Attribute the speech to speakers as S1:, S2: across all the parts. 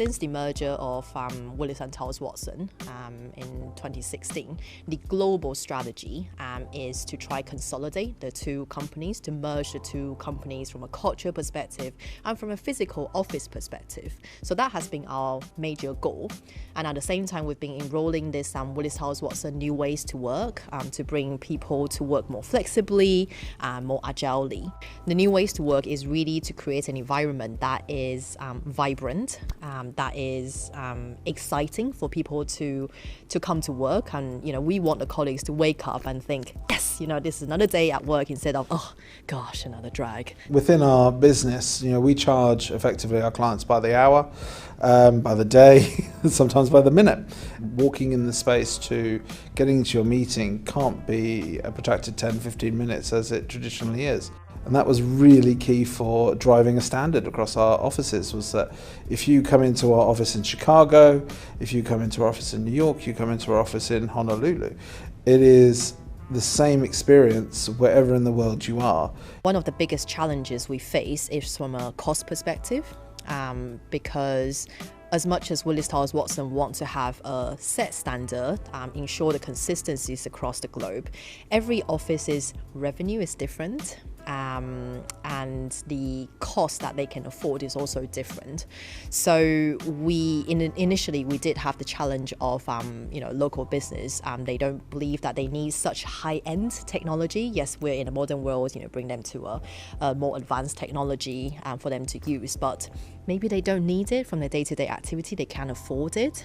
S1: since the merger of Willis and Towers Watson in 2016, the global strategy is to try consolidate the two companies, to merge the two companies from a culture perspective and from a physical office perspective. So that has been our major goal. And at the same time, we've been enrolling this Willis Towers Watson new ways to work to bring people to work more flexibly, more agilely. The new ways to work is really to create an environment that is vibrant, that is exciting for people to come to work. And we want the colleagues to wake up and think, yes, this is another day at work, instead of, oh gosh, another drag.
S2: Within our business, we charge effectively our clients by the hour, by the day, sometimes by the minute. Walking in the space to getting into your meeting can't be a protracted 10-15 minutes as it traditionally is. And that was really key for driving a standard across our offices, was that if you come into our office in Chicago, if you come into our office in New York, you come into our office in Honolulu, it is the same experience wherever in the world you are.
S1: One of the biggest challenges we face is from a cost perspective, because as much as Willis Towers Watson want to have a set standard, ensure the consistencies across the globe, every office's revenue is different. And the cost that they can afford is also different. So initially we did have the challenge of local business. They don't believe that they need such high-end technology. Yes, we're in a modern world, bring them to a more advanced technology for them to use, but maybe they don't need it from their day-to-day activity. They can't afford it.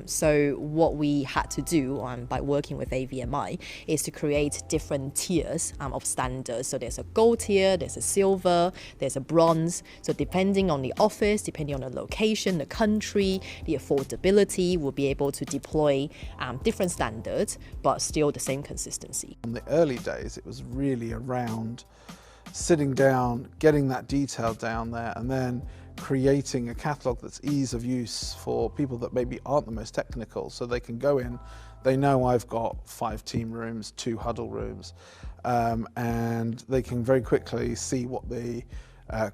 S1: So what we had to do by working with AVMI is to create different tiers of standards. So there's a gold tier, there's a silver, there's a bronze. So depending on the office, depending on the location, the country, the affordability, we'll be able to deploy different standards, but still the same consistency.
S2: In the early days, it was really around sitting down, getting that detail down there, and then creating a catalogue that's ease of use for people that maybe aren't the most technical, so they can go in, they know I've got 5 team rooms, 2 huddle rooms, and they can very quickly see what the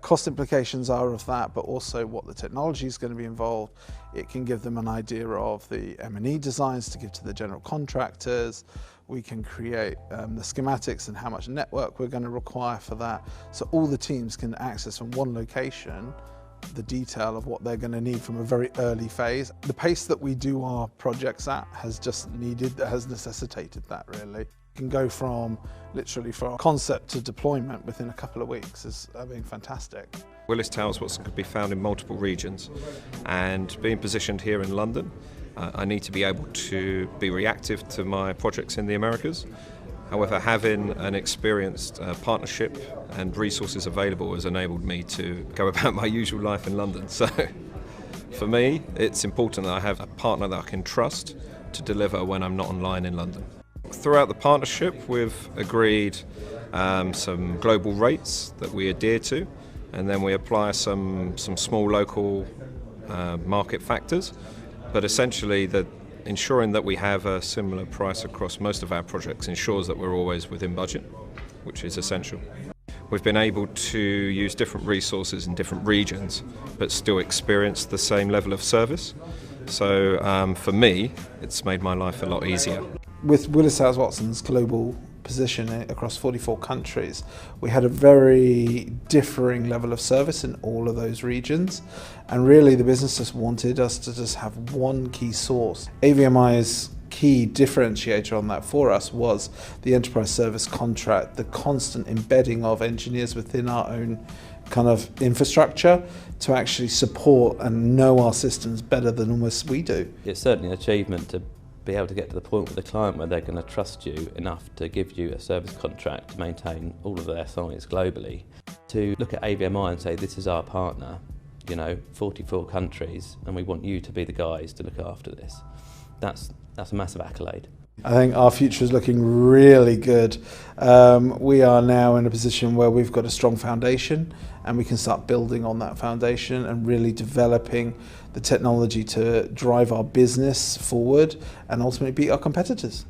S2: cost implications are of that, but also what the technology is going to be involved. It can give them an idea of the M&E designs to give to the general contractors. We can create the schematics and how much network we're going to require for that. So all the teams can access from one location the detail of what they're going to need from a very early phase. The pace that we do our projects at has necessitated that, really. You can go from literally from concept to deployment within a couple of weeks. Is fantastic.
S3: Willis Towers Watson could be found in multiple regions, and being positioned here in London, I need to be able to be reactive to my projects in the Americas. However, having an experienced partnership and resources available has enabled me to go about my usual life in London. So for me, it's important that I have a partner that I can trust to deliver when I'm not online in London. Throughout the partnership, we've agreed some global rates that we adhere to, and then we apply some small local market factors. But essentially, ensuring that we have a similar price across most of our projects ensures that we're always within budget, which is essential. We've been able to use different resources in different regions, but still experience the same level of service. So for me, it's made my life a lot easier.
S2: With Willis Towers Watson's global position across 44 countries, we had a very differing level of service in all of those regions, and really the business just wanted us to just have one key source. AVMI's key differentiator on that for us was the enterprise service contract, the constant embedding of engineers within our own kind of infrastructure to actually support and know our systems better than almost we do.
S4: It's certainly an achievement to be able to get to the point with the client where they're going to trust you enough to give you a service contract to maintain all of their sites globally. To look at AVMI and say, this is our partner, 44 countries, and we want you to be the guys to look after this. That's a massive accolade.
S2: I think our future is looking really good. We are now in a position where we've got a strong foundation, and we can start building on that foundation and really developing the technology to drive our business forward and ultimately beat our competitors.